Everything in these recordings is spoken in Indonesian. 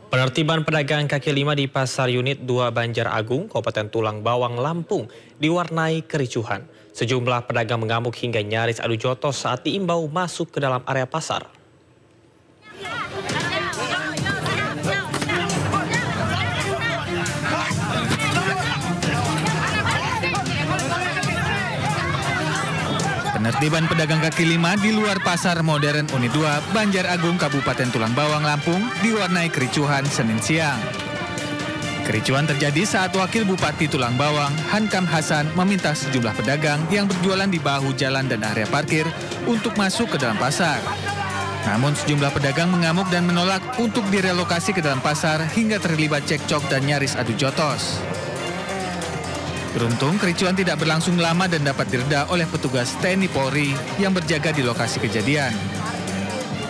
Penertiban pedagang kaki lima di Pasar Unit 2 Banjar Agung, Kabupaten Tulang Bawang, Lampung diwarnai kericuhan. Sejumlah pedagang mengamuk hingga nyaris adu jotos saat diimbau masuk ke dalam area pasar. Penertiban pedagang kaki lima di luar Pasar Modern Unit 2 Banjar Agung, Kabupaten Tulang Bawang, Lampung diwarnai kericuhan Senin siang. Kericuhan terjadi saat Wakil Bupati Tulang Bawang, Hankam Hasan, meminta sejumlah pedagang yang berjualan di bahu jalan dan area parkir untuk masuk ke dalam pasar. Namun sejumlah pedagang mengamuk dan menolak untuk direlokasi ke dalam pasar hingga terlibat cekcok dan nyaris adu jotos. Beruntung kericuhan tidak berlangsung lama dan dapat direda oleh petugas TNI Polri yang berjaga di lokasi kejadian.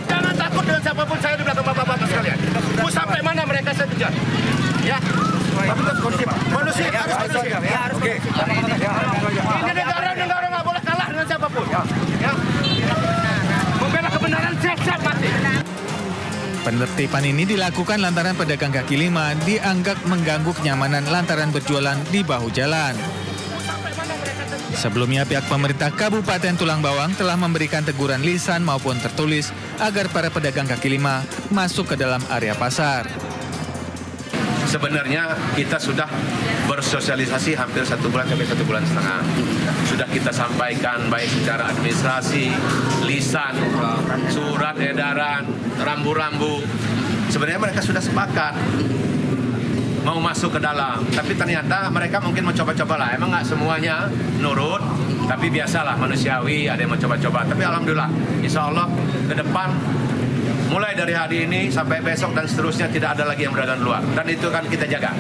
Jangan takut dengan siapapun, saya di belakang bapak-bapak sekalian. Mau sampai mana mereka saya kejar. Ya, tapi tetap kondusif. Kondusif, harus kondusif. Ya, harus oke. Ini negara nggak boleh kalah dengan siapapun. Ya. Membela kebenaran siap-siap mati. Penertiban ini dilakukan lantaran pedagang kaki lima dianggap mengganggu kenyamanan lantaran berjualan di bahu jalan. Sebelumnya pihak pemerintah Kabupaten Tulang Bawang telah memberikan teguran lisan maupun tertulis agar para pedagang kaki lima masuk ke dalam area pasar. Sebenarnya kita sudah bersosialisasi hampir 1 bulan sampai 1,5 bulan. Sudah kita sampaikan baik secara administrasi, lisan, surat edaran, rambu-rambu. Sebenarnya mereka sudah sepakat mau masuk ke dalam. Tapi ternyata mereka mungkin mencoba-coba lah. Emang nggak semuanya nurut, tapi biasalah manusiawi, ada yang mencoba-coba. Tapi alhamdulillah, insya Allah ke depan mulai dari hari ini sampai besok dan seterusnya tidak ada lagi yang berada di luar. Dan itu kan kita jaga.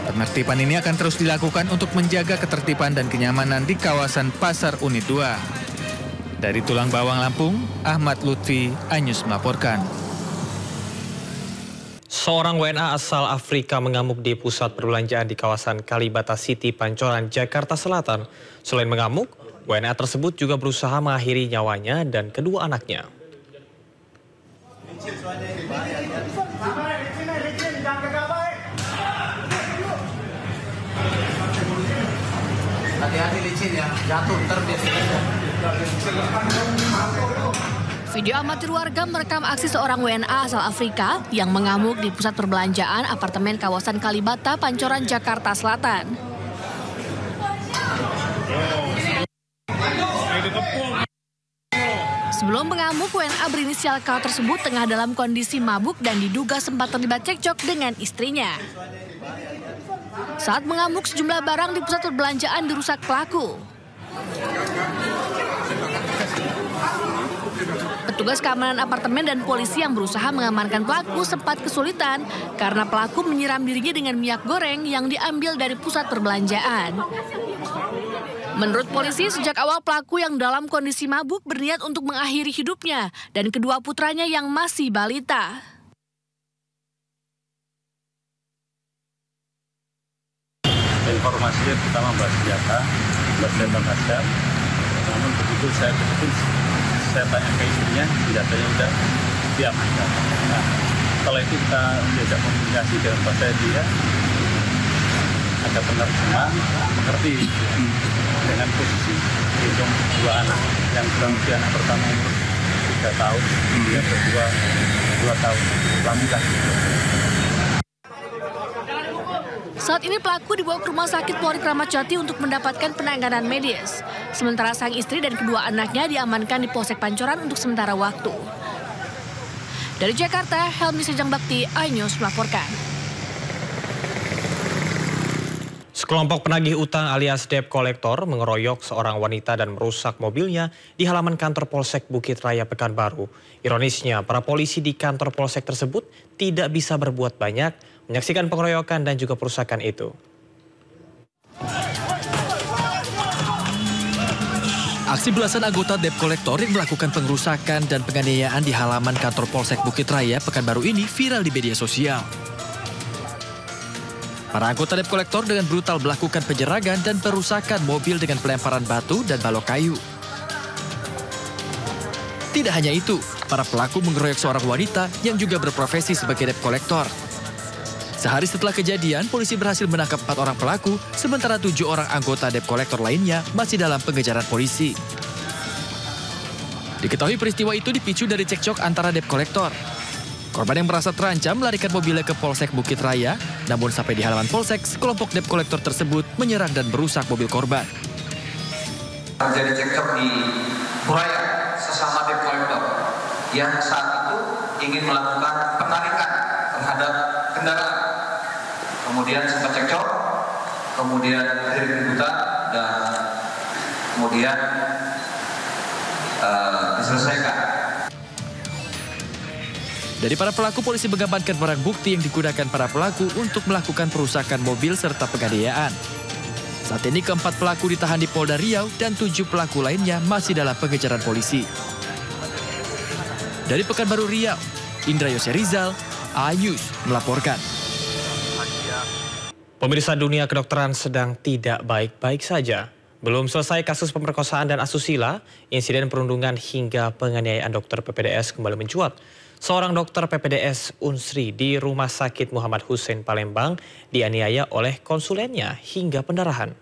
Penertiban ini akan terus dilakukan untuk menjaga ketertiban dan kenyamanan di kawasan Pasar Unit 2. Dari Tulang Bawang, Lampung, Ahmad Lutfi, iNews melaporkan. Seorang WNA asal Afrika mengamuk di pusat perbelanjaan di kawasan Kalibata City, Pancoran, Jakarta Selatan. Selain mengamuk, WNA tersebut juga berusaha mengakhiri nyawanya dan kedua anaknya. Hati-hati licin ya, jatuh ntar Video amatir warga merekam aksi seorang WNA asal Afrika yang mengamuk di pusat perbelanjaan apartemen kawasan Kalibata, Pancoran, Jakarta Selatan. Sebelum mengamuk, WNA berinisial K tersebut tengah dalam kondisi mabuk dan diduga sempat terlibat cekcok dengan istrinya. Saat mengamuk, sejumlah barang di pusat perbelanjaan dirusak pelaku. Petugas keamanan apartemen dan polisi yang berusaha mengamankan pelaku sempat kesulitan karena pelaku menyiram dirinya dengan minyak goreng yang diambil dari pusat perbelanjaan. Menurut polisi, sejak awal pelaku yang dalam kondisi mabuk berniat untuk mengakhiri hidupnya dan kedua putranya yang masih balita. Informasinya pertama mbak senjata tajam. Namun begitu saya tanya ke istrinya, senjatanya udah siap. Nah, setelah itu kita diajak komunikasi dengan bahasa dia, ada penerjemah mengerti dengan posisi gendong dua anak, yang kurang lebih anak pertama umur 3 tahun, yang kedua 2 tahun, laki-laki. Saat ini pelaku dibawa ke Rumah Sakit Polri Kramat Jati untuk mendapatkan penanganan medis. Sementara sang istri dan kedua anaknya diamankan di Polsek Pancoran untuk sementara waktu. Dari Jakarta, Helmi Sejang Bakti, iNews melaporkan. Sekelompok penagih utang alias debt collector mengeroyok seorang wanita dan merusak mobilnya di halaman kantor Polsek Bukit Raya Pekanbaru. Ironisnya, para polisi di kantor Polsek tersebut tidak bisa berbuat banyak menyaksikan pengeroyokan dan juga perusakan itu. Aksi belasan anggota debt collector yang melakukan pengerusakan dan penganiayaan di halaman kantor Polsek Bukit Raya Pekanbaru ini viral di media sosial. Para anggota debt collector dengan brutal melakukan penyerangan dan perusakan mobil dengan pelemparan batu dan balok kayu. Tidak hanya itu, para pelaku mengeroyok seorang wanita yang juga berprofesi sebagai debt collector. Sehari setelah kejadian, polisi berhasil menangkap 4 orang pelaku, sementara 7 orang anggota debt collector lainnya masih dalam pengejaran polisi. Diketahui peristiwa itu dipicu dari cekcok antara debt collector. Korban yang merasa terancam melarikan mobilnya ke Polsek Bukit Raya, namun sampai di halaman Polsek, sekelompok debt collector tersebut menyerang dan merusak mobil korban. Terjadi cekcok di Puraya sesama debt collector yang saat itu ingin melakukan penarikan terhadap kendaraan. Kemudian sempat cekcok, kemudian keributan dan kemudian diselesaikan. Dari para pelaku, polisi mengamankan barang bukti yang digunakan para pelaku untuk melakukan perusakan mobil serta penganiayaan. Saat ini ke-4 pelaku ditahan di Polda Riau dan 7 pelaku lainnya masih dalam pengejaran polisi. Dari Pekanbaru Riau, Indra Yose Rizal, iNews melaporkan. Pemirsa, dunia kedokteran sedang tidak baik-baik saja. Belum selesai kasus pemerkosaan dan asusila, insiden perundungan hingga penganiayaan dokter PPDS kembali mencuat. Seorang dokter PPDS Unsri di Rumah Sakit Muhammad Hussein Palembang dianiaya oleh konsulennya hingga pendarahan.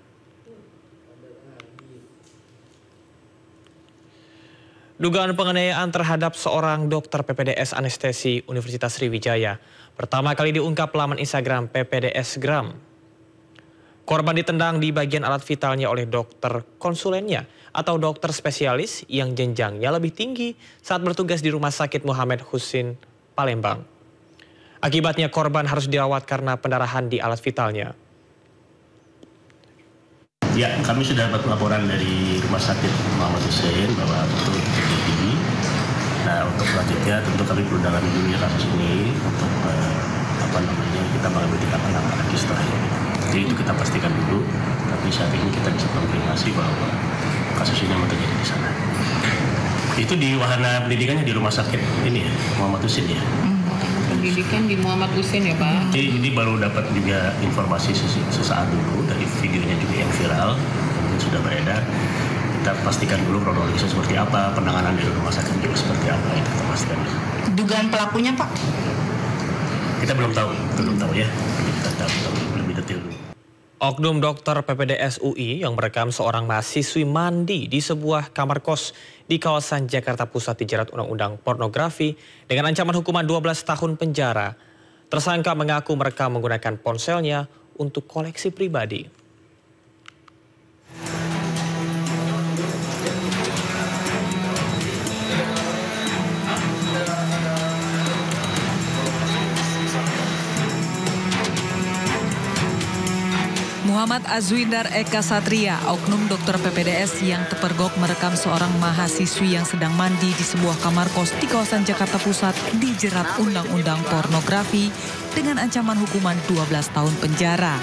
Dugaan penganiayaan terhadap seorang dokter PPDS anestesi Universitas Sriwijaya pertama kali diungkap laman Instagram PPDS Gram. Korban ditendang di bagian alat vitalnya oleh dokter konsulennya atau dokter spesialis yang jenjangnya lebih tinggi saat bertugas di Rumah Sakit Muhammad Hussein Palembang. Akibatnya korban harus dirawat karena pendarahan di alat vitalnya. Ya, kami sudah dapat laporan dari Rumah Sakit Muhammad Hussein bahwa betul terjadi. Nah, untuk selanjutnya tentu kami perlu dalami dulu kasus ini untuk kita mengambil tindakan apa lagi setelah ini. Jadi itu kita pastikan dulu, tapi saat ini kita bisa konfirmasi bahwa kasus ini memang terjadi di sana. Itu di wahana pendidikannya di Rumah Sakit ini ya, Muhammad Hussein ya. Pendidikan di Muhammad Hussein ya Pak? Ini baru dapat juga informasi sesaat dulu dari videonya juga yang viral, yang sudah beredar. Kita pastikan dulu kronologisnya seperti apa, penanganan dari rumah sakit juga seperti apa, itu kita pastikan. Dugaan pelakunya Pak? Kita belum tahu ya. Kita tahu lebih detail dulu. Oknum dokter PPDS UI yang merekam seorang mahasiswi mandi di sebuah kamar kos di kawasan Jakarta Pusat dijerat Undang-Undang Pornografi dengan ancaman hukuman 12 tahun penjara. Tersangka mengaku merekam menggunakan ponselnya untuk koleksi pribadi. Muhammad Azwindar Eka Satria, oknum dokter PPDS yang terpergok merekam seorang mahasiswi yang sedang mandi di sebuah kamar kos di kawasan Jakarta Pusat dijerat Undang-Undang Pornografi dengan ancaman hukuman 12 tahun penjara.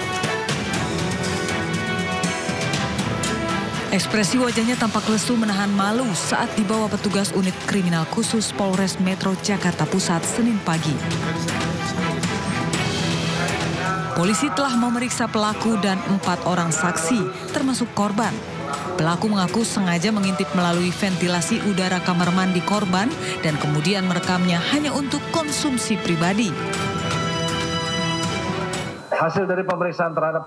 Ekspresi wajahnya tampak lesu menahan malu saat dibawa petugas unit kriminal khusus Polres Metro Jakarta Pusat Senin pagi. Polisi telah memeriksa pelaku dan 4 orang saksi, termasuk korban. Pelaku mengaku sengaja mengintip melalui ventilasi udara kamar mandi korban dan kemudian merekamnya hanya untuk konsumsi pribadi. Hasil dari pemeriksaan terhadap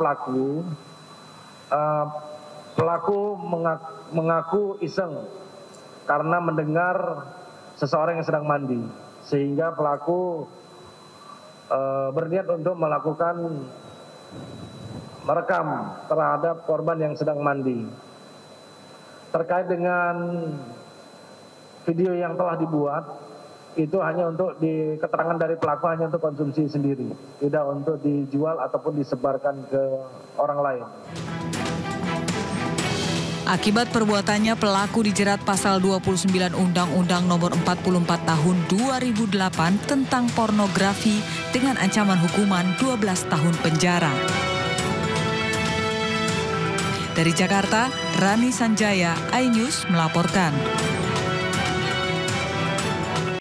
pelaku, mengaku iseng karena mendengar seseorang yang sedang mandi, sehingga pelaku berniat untuk melakukan merekam terhadap korban yang sedang mandi. Terkait dengan video yang telah dibuat, itu hanya untuk keterangan dari pelaku hanya untuk konsumsi sendiri, tidak untuk dijual ataupun disebarkan ke orang lain. Akibat perbuatannya, pelaku dijerat pasal 29 Undang-Undang Nomor 44 Tahun 2008 tentang pornografi dengan ancaman hukuman 12 tahun penjara. Dari Jakarta, Rani Sanjaya, iNews melaporkan.